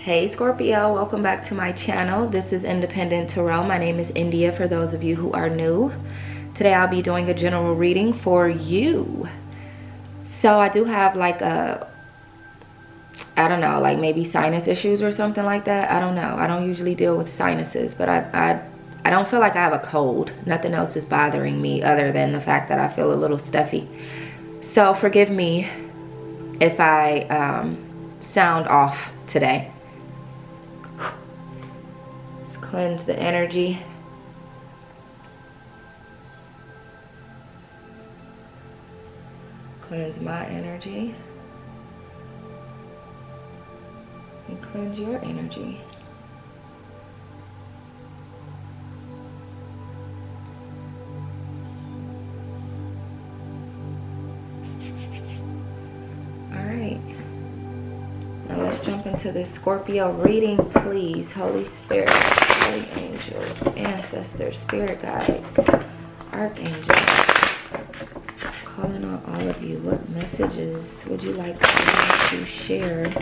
Hey Scorpio, welcome back to my channel. This is Independent Tarot. My name is India for those of you who are new. Today I'll be doing a general reading for you. So I do have like I don't know, like maybe sinus issues or something like that. I don't know. I don't usually deal with sinuses, but I don't feel like I have a cold. Nothing else is bothering me other than the fact that I feel a little stuffy. So forgive me if I sound off today. Let's cleanse the energy. Cleanse my energy. And cleanse your energy. Alright. Now let's jump into this Scorpio reading, please. Holy Spirit, holy angels, ancestors, spirit guides, archangels. Calling on all of you. What messages would you like to share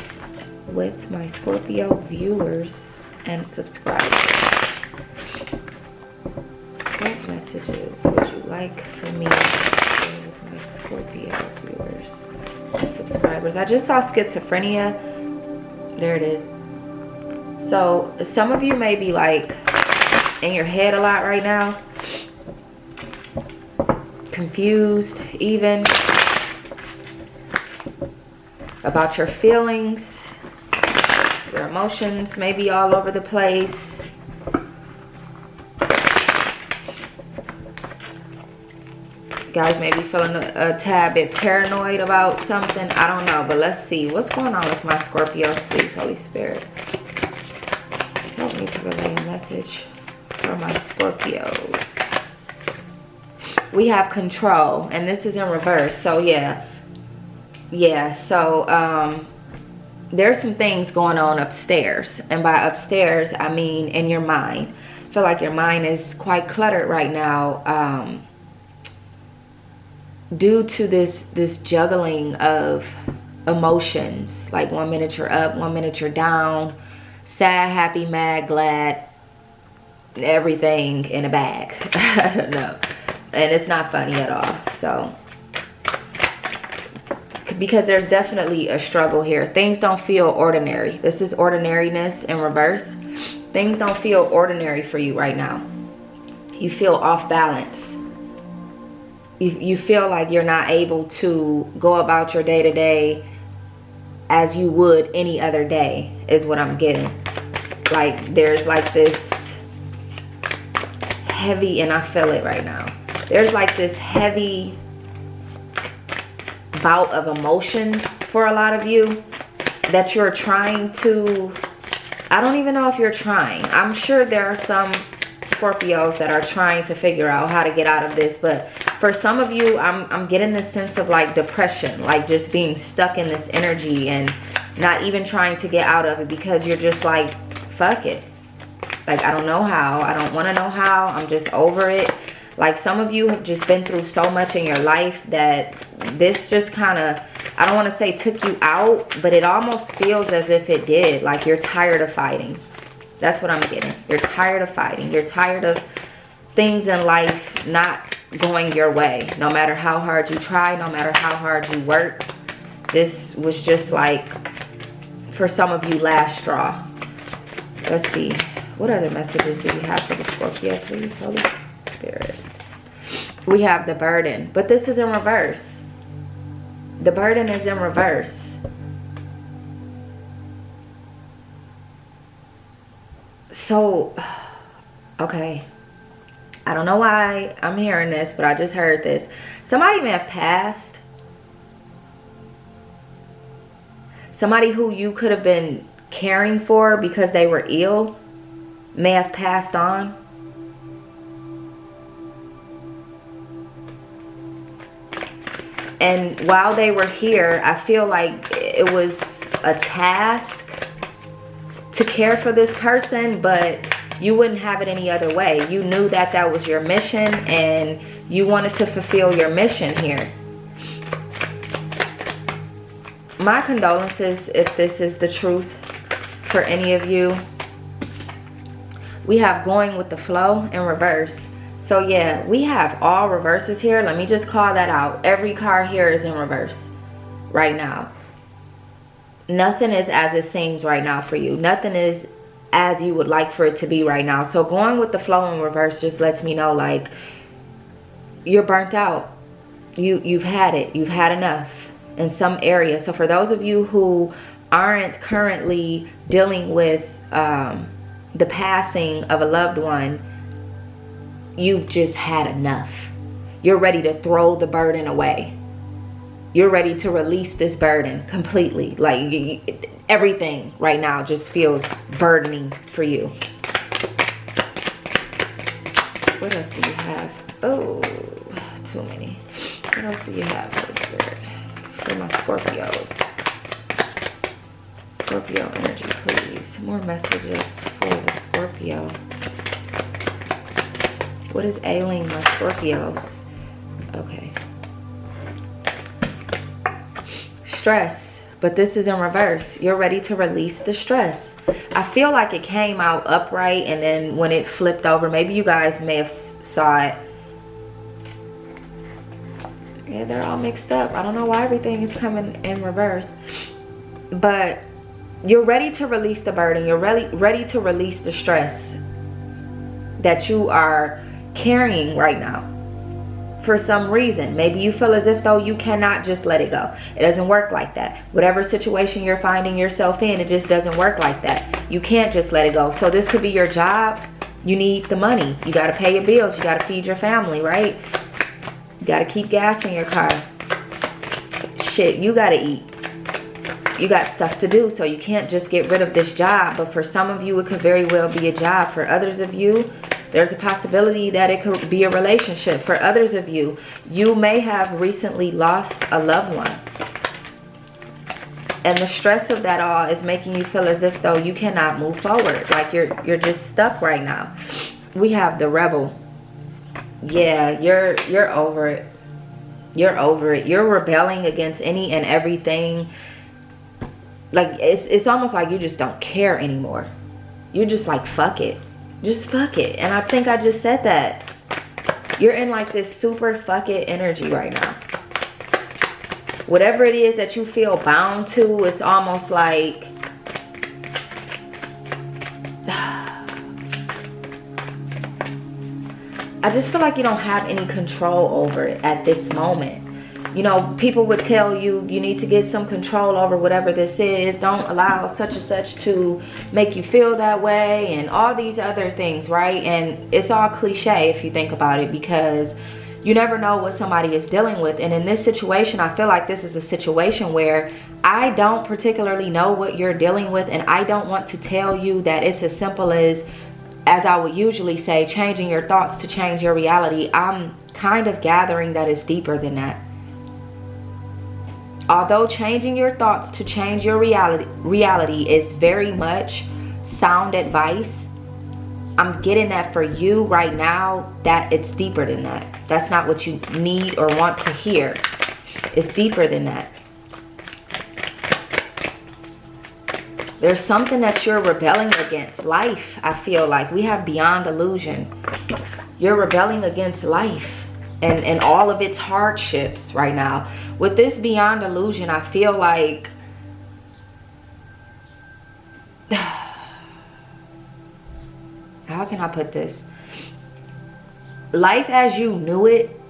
with my Scorpio viewers and subscribers? What messages would you like for me to share with my Scorpio viewers and subscribers? I just saw schizophrenia. There it is. So some of you may be like in your head a lot right now. Confused even about your feelings. Your emotions may be all over the place. You guys may be feeling a tad bit paranoid about something. I don't know, but let's see. What's going on with my Scorpios, please, Holy Spirit? Help me to relay a message for my Scorpios. We have control, and this is in reverse. So yeah, so there's some things going on upstairs, and by upstairs I mean in your mind. I feel like your mind is quite cluttered right now, due to this juggling of emotions. Like 1 minute you're up, 1 minute you're down, sad, happy, mad, glad, everything in a bag. I don't know. And it's not funny at all. So, because there's definitely a struggle here. Things don't feel ordinary. This is ordinariness in reverse. Things don't feel ordinary for you right now. You feel off balance. You feel like you're not able to go about your day-to-day as you would any other day, is what I'm getting. Like there's like this heavy, and I feel it right now. There's like this heavy bout of emotions for a lot of you that you're trying to, I don't even know if you're trying. I'm sure there are some Scorpios that are trying to figure out how to get out of this, but for some of you, I'm getting this sense of like depression, like just being stuck in this energy and not even trying to get out of it because you're just like, fuck it. Like, I don't know how. I don't want to know how. I'm just over it. Like, some of you have just been through so much in your life that this just kind of, I don't want to say took you out, but it almost feels as if it did. Like, you're tired of fighting. That's what I'm getting. You're tired of fighting. You're tired of things in life not going your way. No matter how hard you try, no matter how hard you work. This was just like, for some of you, last straw. Let's see. What other messages do we have for the Scorpio, please, Holy Spirit? We have the burden, but this is in reverse. The burden is in reverse. So, okay. I don't know why I'm hearing this, but I just heard this. Somebody may have passed. Somebody who you could have been caring for because they were ill may have passed on. And while they were here, I feel like it was a task to care for this person, but you wouldn't have it any other way. You knew that that was your mission and you wanted to fulfill your mission here. My condolences if this is the truth. for any of you. We have going with the flow in reverse. So yeah, we have all reverses here. Let me just call that out. Every card here is in reverse right now. Nothing is as it seems right now for you. Nothing is as you would like for it to be right now. So going with the flow in reverse just lets me know, like, you're burnt out. You've had it. You've had enough in some area. So for those of you who aren't currently dealing with the passing of a loved one, you've just had enough. You're ready to throw the burden away. You're ready to release this burden completely. Like, everything right now just feels burdening for you. What else do you have? Oh, too many. What else do you have, Holy Spirit, for my Scorpios? Scorpio energy, please. More messages for the Scorpio. What is ailing my Scorpios? Okay. Stress, but this is in reverse. You're ready to release the stress. I feel like it came out upright, and then when it flipped over, maybe you guys may have saw it. Yeah, they're all mixed up. I don't know why everything is coming in reverse. But you're ready to release the burden. You're ready to release the stress that you are carrying right now. For some reason, maybe you feel as if though you cannot just let it go. It doesn't work like that. Whatever situation you're finding yourself in, it just doesn't work like that. You can't just let it go. So this could be your job. You need the money. You got to pay your bills. You got to feed your family, right? You got to keep gas in your car. Shit, you got to eat. You got stuff to do, so you can't just get rid of this job. But for some of you, it could very well be a job. For others of you, there's a possibility that it could be a relationship. For others of you, you may have recently lost a loved one. And the stress of that all is making you feel as if though you cannot move forward. Like you're just stuck right now. We have the Rebel. Yeah, you're over it. You're over it. You're rebelling against any and everything. Like it's almost like you just don't care anymore. You're just like, fuck it. Just fuck it. And I think I just said that. You're in like this super fuck it energy right now. Whatever it is that you feel bound to, it's almost like I just feel like you don't have any control over it at this moment. You know, people would tell you, you need to get some control over whatever this is. Don't allow such and such to make you feel that way and all these other things, right? And it's all cliche if you think about it, because you never know what somebody is dealing with. And in this situation, I feel like this is a situation where I don't particularly know what you're dealing with, and I don't want to tell you that it's as simple as I would usually say, changing your thoughts to change your reality. I'm kind of gathering that it's deeper than that. Although changing your thoughts to change your reality is very much sound advice, I'm getting that for you right now, that it's deeper than that. That's not what you need or want to hear. It's deeper than that. There's something that you're rebelling against. Life, I feel like. We have beyond illusion. You're rebelling against life and all of its hardships right now. With this beyond illusion, I feel like how can I put this? Life as you knew it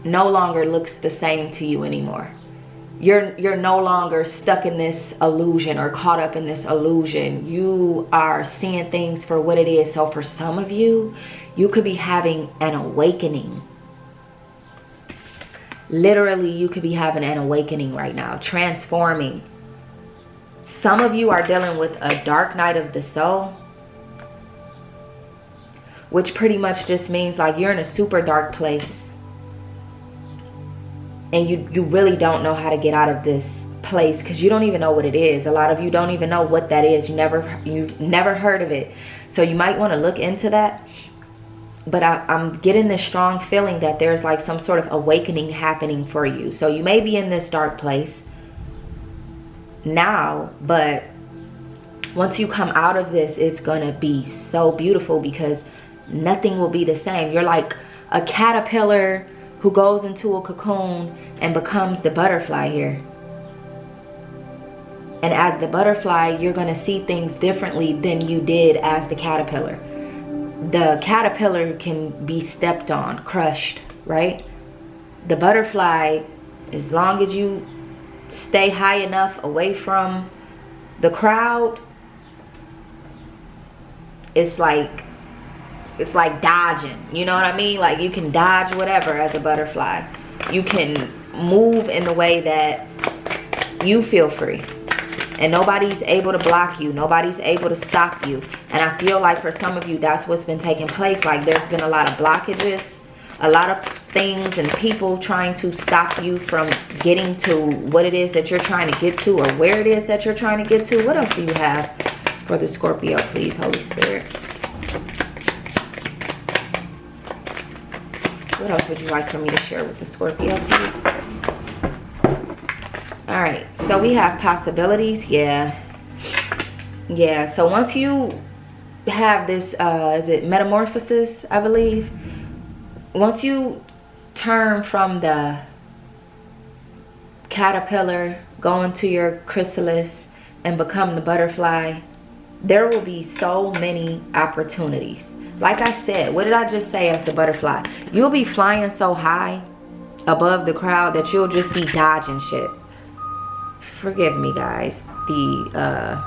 no longer looks the same to you anymore. You're no longer stuck in this illusion or caught up in this illusion. You are seeing things for what it is. So for some of you, you could be having an awakening. Literally, you could be having an awakening right now, transforming. Some of you are dealing with a dark night of the soul, which pretty much just means like you're in a super dark place. And you really don't know how to get out of this place because you don't even know what it is. A lot of you don't even know what that is. You've never heard of it. So you might want to look into that. But I'm getting this strong feeling that there's like some sort of awakening happening for you. So you may be in this dark place now, but once you come out of this, it's gonna be so beautiful because nothing will be the same. You're like a caterpillar who goes into a cocoon and becomes the butterfly here. And as the butterfly, you're gonna see things differently than you did as the caterpillar. The caterpillar can be stepped on, crushed, right? The butterfly, as long as you stay high enough away from the crowd, it's like dodging, you know what I mean? Like you can dodge whatever as a butterfly. You can move in the way that you feel free. And nobody's able to block you. Nobody's able to stop you. And I feel like for some of you, that's what's been taking place. Like there's been a lot of blockages, a lot of things and people trying to stop you from getting to what it is that you're trying to get to, or where it is that you're trying to get to. What else do you have for the Scorpio, please, Holy Spirit? What else would you like for me to share with the Scorpio, please? All right, so we have possibilities. Yeah, so once you have this is it metamorphosis, I believe, once you turn from the caterpillar, go into your chrysalis and become the butterfly, there will be so many opportunities. Like I said, what did I just say as the butterfly? You'll be flying so high above the crowd that you'll just be dodging shit. Forgive me, guys. The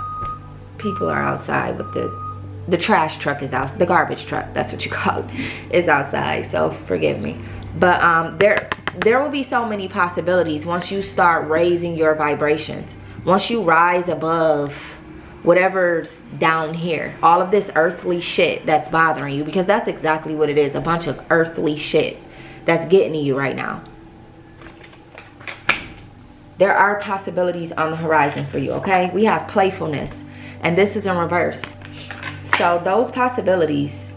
people are outside with the trash truck is out. The garbage truck, that's what you call it, is outside. So forgive me. But there will be so many possibilities once you start raising your vibrations. Once you rise above whatever's down here, all of this earthly shit that's bothering you, because that's exactly what it is, a bunch of earthly shit that's getting to you right now. There are possibilities on the horizon for you, okay? We have playfulness, and this is in reverse. So those possibilities,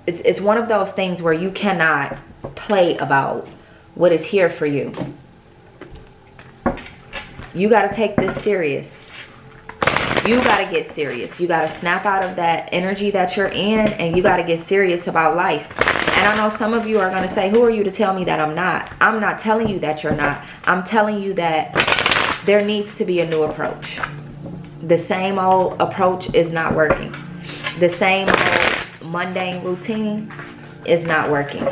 it's one of those things where you cannot play about what is here for you. You got to take this serious. You got to get serious. You got to snap out of that energy that you're in, and you got to get serious about life. And I know some of you are going to say, who are you to tell me that I'm not? I'm not telling you that you're not. I'm telling you that there needs to be a new approach. The same old approach is not working. The same old mundane routine is not working.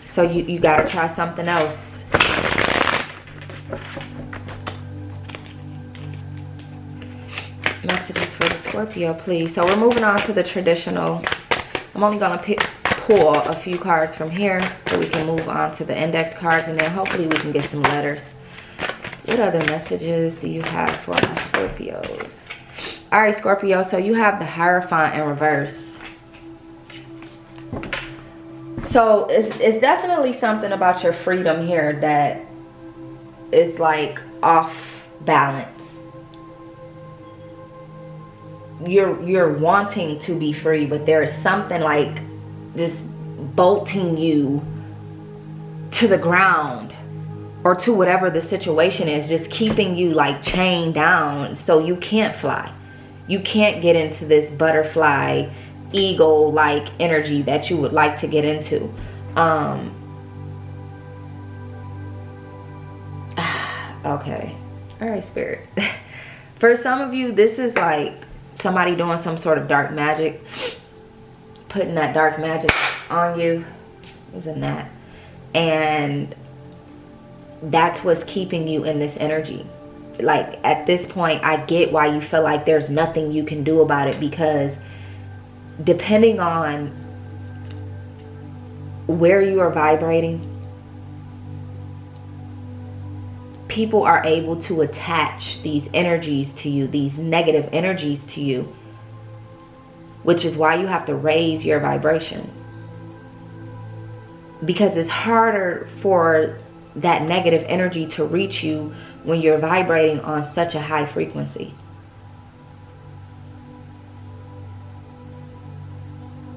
So you got to try something else. Messages for the Scorpio, please. So we're moving on to the traditional. I'm only going to pull a few cards from here so we can move on to the index cards, and then hopefully we can get some letters. What other messages do you have for my Scorpios? All right, Scorpio, so you have the Hierophant in reverse. So it's definitely something about your freedom here that is like off balance. You're wanting to be free, but there is something like just bolting you to the ground or to whatever the situation is, just keeping you like chained down so you can't fly. You can't get into this butterfly eagle like energy that you would like to get into. Okay, all right, Spirit. For some of you, this is like somebody doing some sort of dark magic, putting that dark magic on you. Isn't that? And that's what's keeping you in this energy. Like at this point, I get why you feel like there's nothing you can do about it, because depending on where you are vibrating, people are able to attach these energies to you, these negative energies to you, which is why you have to raise your vibrations, because it's harder for that negative energy to reach you when you're vibrating on such a high frequency.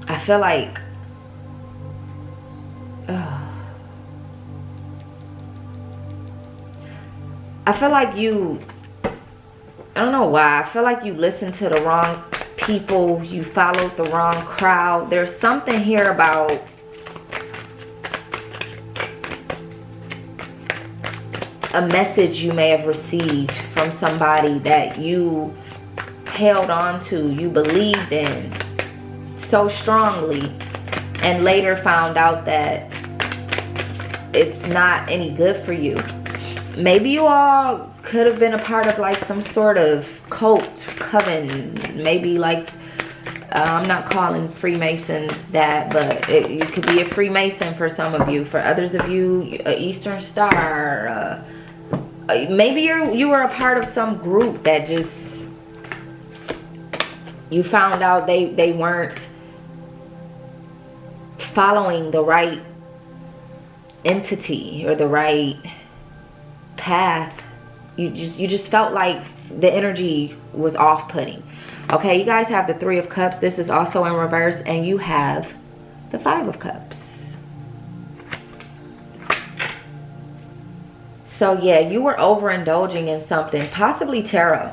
I feel like I feel like I don't know why. I feel like you listened to the wrong people. You followed the wrong crowd. There's something here about a message you may have received from somebody that you held on to, you believed in so strongly, and later found out that it's not any good for you. Maybe you all could have been a part of like some sort of cult, coven, maybe like, I'm not calling Freemasons that, but you could be a Freemason for some of you. For others of you, Eastern Star, maybe you were a part of some group that just, you found out they weren't following the right entity or the right path. You just felt like the energy was off-putting. Okay, you guys have the Three of Cups. This is also in reverse, and you have the Five of Cups. So yeah, you were overindulging in something, possibly tarot,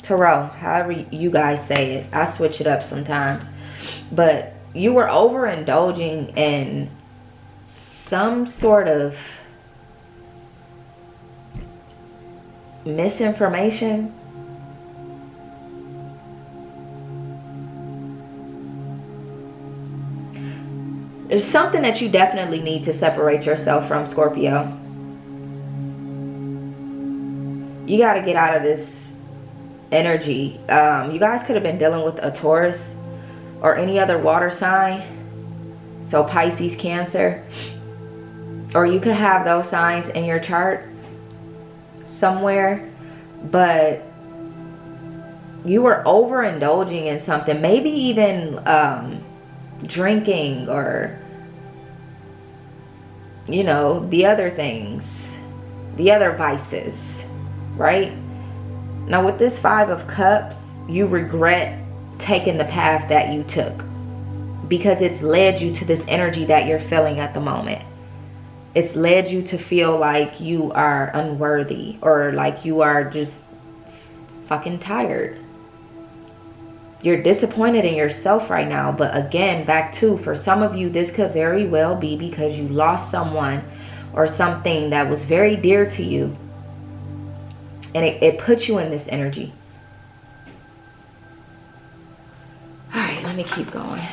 however you guys say it. I switch it up sometimes, but you were overindulging in some sort of misinformation. There's something that you definitely need to separate yourself from, Scorpio. You got to get out of this energy. You guys could have been dealing with a Taurus or any other water sign. So Pisces, Cancer. Or you could have those signs in your chart somewhere. But you were overindulging in something. Maybe even drinking, or, you know, the other things, the other vices, right? Now with this Five of Cups, you regret taking the path that you took, because it's led you to this energy that you're feeling at the moment. It's led you to feel like you are unworthy, or like you are just fucking tired. You're disappointed in yourself right now. But again, back to, for some of you, this could very well be because you lost someone or something that was very dear to you, and it put you in this energy. All right, let me keep going.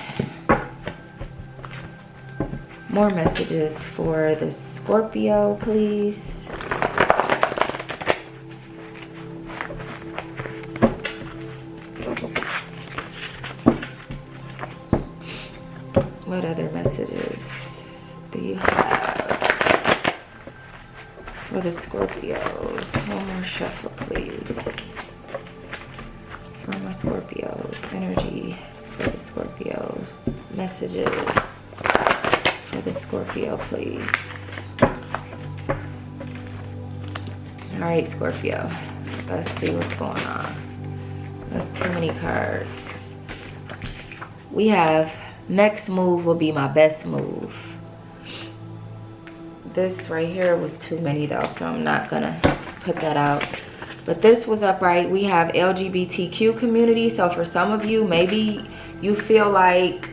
More messages for the Scorpio, please. What other messages do you have for the Scorpios? One more shuffle, please. For my Scorpios. Energy for the Scorpios. Messages for the Scorpio, please. Alright, Scorpio. Let's see what's going on. That's too many cards. We have, next move will be my best move. This right here was too many though, so I'm not gonna put that out. But this was upright. We have LGBTQ community. So for some of you, maybe you feel like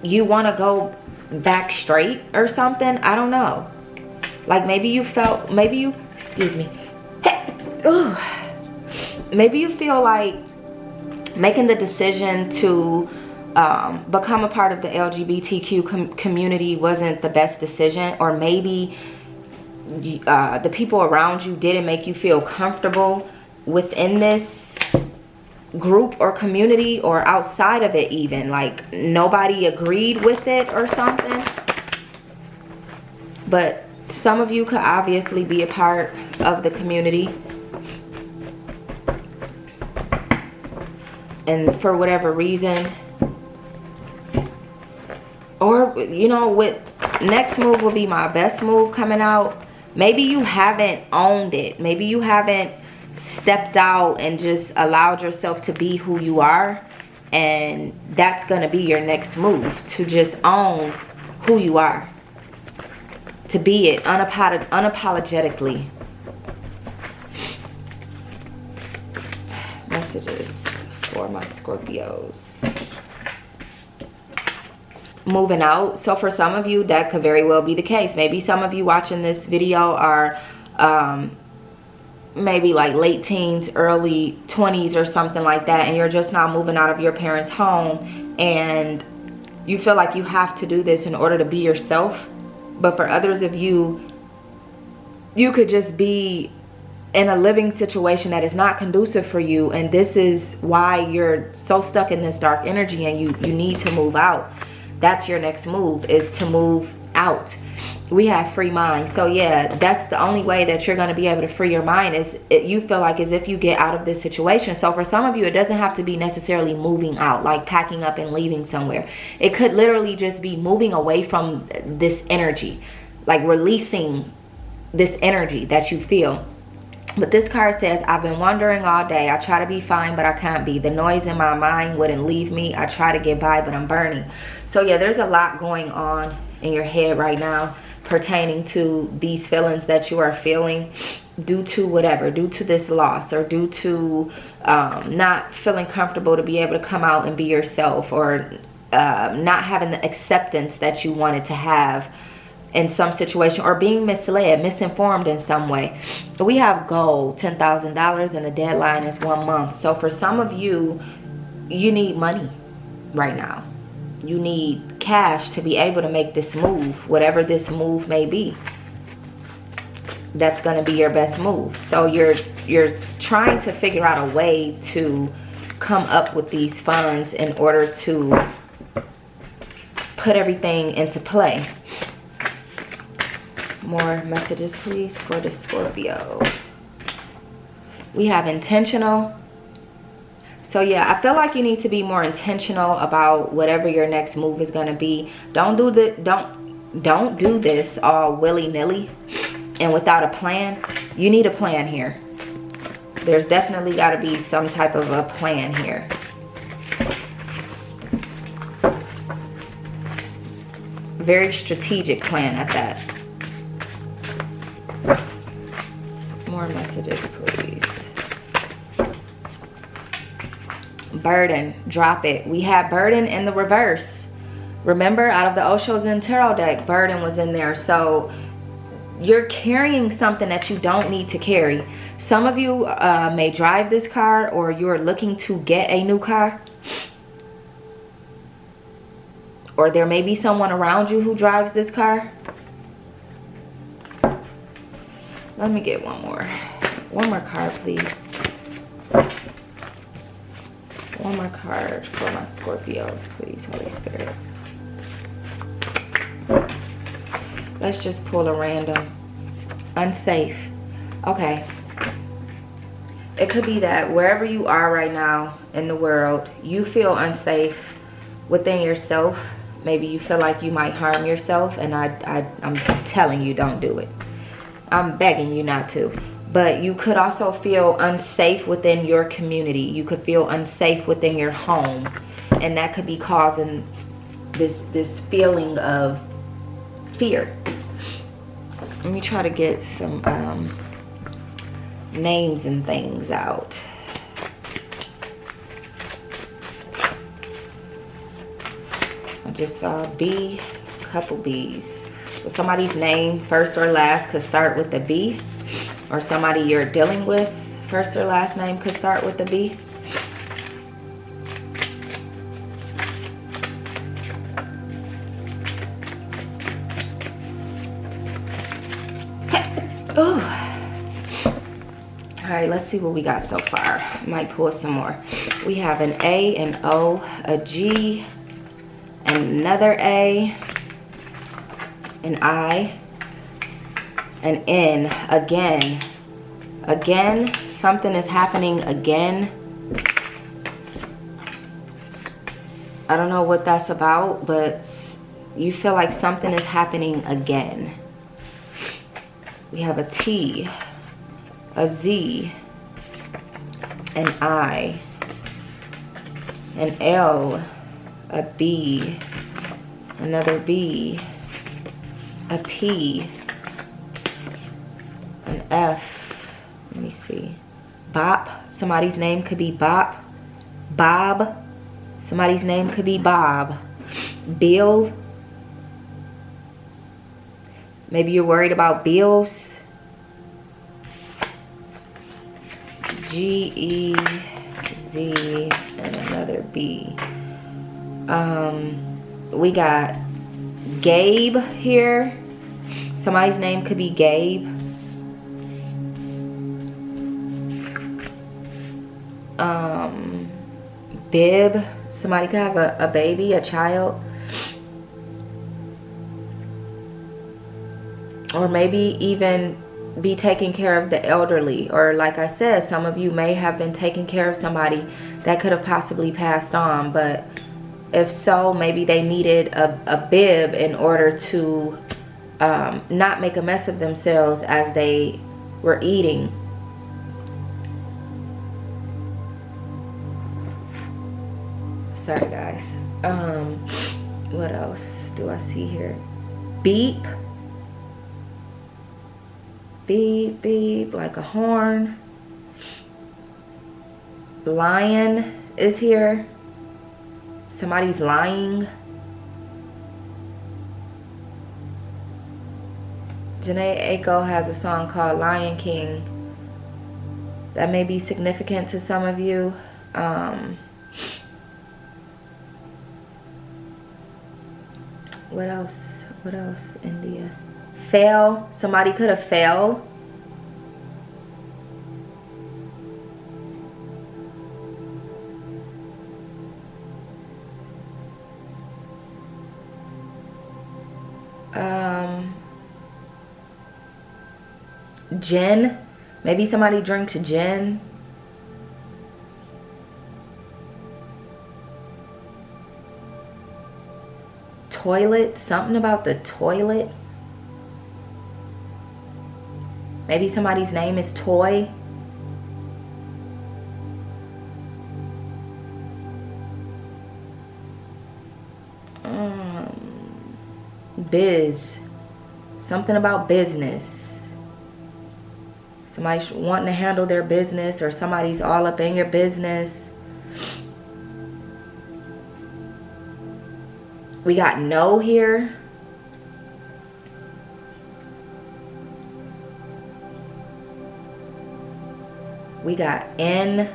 you want to go back straight or something. I don't know. Like maybe you felt, maybe you, excuse me. Maybe you feel like making the decision to become a part of the LGBTQ community wasn't the best decision, or maybe the people around you didn't make you feel comfortable within this group or community, or outside of it even. Like nobody agreed with it or something. But some of you could obviously be a part of the community, and for whatever reason, or you know, with next move will be my best move coming out. Maybe you haven't owned it. Maybe you haven't stepped out and just allowed yourself to be who you are, and that's gonna be your next move, to just own who you are, to be it unapologetically. Messages for my Scorpios. Moving out. So for some of you, that could very well be the case. Maybe some of you watching this video are maybe like late teens, early 20s or something like that, and you're just now moving out of your parents' home, and you feel like you have to do this in order to be yourself. But for others of you, you could just be in a living situation that is not conducive for you, and this is why you're so stuck in this dark energy, and you need to move out. That's your next move, is to move out. We have free mind. So yeah, that's the only way that you're going to be able to free your mind, is you feel like as if you get out of this situation. So for some of you, it doesn't have to be necessarily moving out, like packing up and leaving somewhere. It could literally just be moving away from this energy, like releasing this energy that you feel. But this card says, I've been wondering all day. I try to be fine, but I can't be. The noise in my mind wouldn't leave me. I try to get by, but I'm burning. So yeah, there's a lot going on in your head right now pertaining to these feelings that you are feeling due to whatever, due to this loss, or due to not feeling comfortable to be able to come out and be yourself, or not having the acceptance that you wanted to have in some situation, or being misled, misinformed in some way. We have gold, $10,000, and the deadline is 1 month. So for some of you, you need money right now. You need cash to be able to make this move, whatever this move may be. That's going to be your best move. So you're trying to figure out a way to come up with these funds in order to put everything into play. More messages, please, for the Scorpio. We have intentional. So yeah, I feel like you need to be more intentional about whatever your next move is going to be. Don't do this all willy-nilly and without a plan. You need a plan here. There's definitely got to be some type of a plan here. Very strategic plan at that. More messages, please. Burden, drop it. We have burden in the reverse. Remember, out of the Oshos and Tarot deck, burden was in there. So you're carrying something that you don't need to carry. Some of you may drive this car, or you're looking to get a new car. Or there may be someone around you who drives this car. Let me get one more card, please. One more card for my Scorpios, please, Holy Spirit. Let's just pull a random. Unsafe. Okay. It could be that wherever you are right now in the world, you feel unsafe within yourself. Maybe you feel like you might harm yourself, and I'm telling you, don't do it. I'm begging you not to. But you could also feel unsafe within your community. You could feel unsafe within your home. And that could be causing this feeling of fear. Let me try to get some names and things out. I just saw B, couple B's. So somebody's name, first or last, could start with the B. Or somebody you're dealing with, first or last name could start with the B. Oh. All right, let's see what we got so far. Might pull some more. We have an A, an O, a G, another A, an I, an N. Again, something is happening again. I don't know what that's about, but you feel like something is happening again. We have a T, a Z, an I, an L, a B, another B, a P, an F, let me see, Bop. Somebody's name could be Bop. Bob. Somebody's name could be Bob. Bill. Maybe you're worried about bills. G-E-Z and another B. We got Gabe here. Somebody's name could be Gabe. Bib. Somebody could have a baby, a child. Or maybe even be taking care of the elderly. Or like I said, some of you may have been taking care of somebody that could have possibly passed on. But if so, maybe they needed a bib in order to not make a mess of themselves as they were eating. Sorry guys. What else do I see here? Beep. Beep, beep, like a horn. Lion is here. Somebody's lying. Janae Aiko has a song called Lion King. That may be significant to some of you. What else? What else? India. Fail. Somebody could have failed. Gin. Maybe somebody drinks gin. Toilet. Something about the toilet. Maybe somebody's name is Toy. Biz. Something about business. Somebody's wanting to handle their business, or somebody's all up in your business. We got no here. We got N.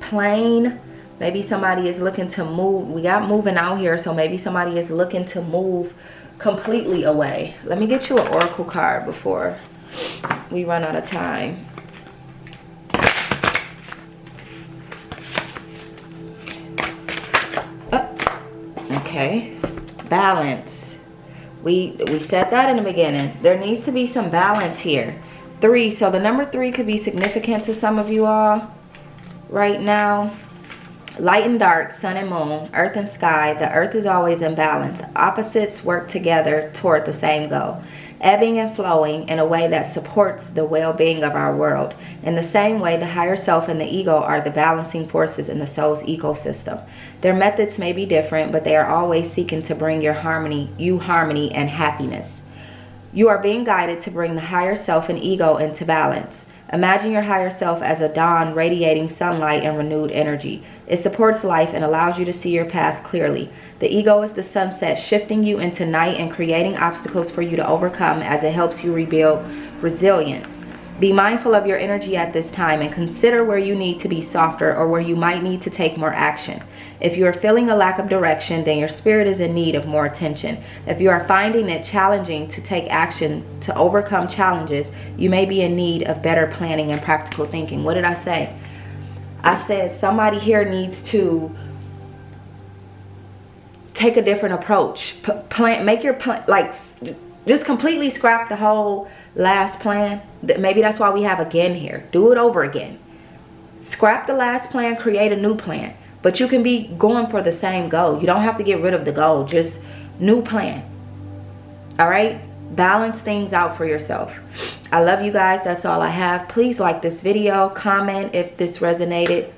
Plane. Maybe somebody is looking to move. We got moving out here, so maybe somebody is looking to move completely away. Let me get you an oracle card before we run out of time. Okay, balance. We said that in the beginning. There needs to be some balance here. 3. So the number 3 could be significant to some of you all right now. Light and dark, sun and moon, earth and sky. The earth is always in balance. Opposites work together toward the same goal, ebbing and flowing in a way that supports the well-being of our world. In the same way, the higher self and the ego are the balancing forces in the soul's ecosystem. Their methods may be different, but they are always seeking to bring you harmony and happiness. You are being guided to bring the higher self and ego into balance. Imagine your higher self as a dawn radiating sunlight and renewed energy. It supports life and allows you to see your path clearly. The ego is the sunset, shifting you into night and creating obstacles for you to overcome as it helps you rebuild resilience. Be mindful of your energy at this time and consider where you need to be softer or where you might need to take more action. If you are feeling a lack of direction, then your spirit is in need of more attention. If you are finding it challenging to take action to overcome challenges, you may be in need of better planning and practical thinking. What did I say? I said somebody here needs to take a different approach. Make your plan, like, just completely scrap the whole last plan. Maybe that's why we have again here. Do it over again. Scrap the last plan, create a new plan. But you can be going for the same goal. You don't have to get rid of the goal. Just new plan. All right? Balance things out for yourself. I love you guys. That's all I have. Please like this video. Comment if this resonated.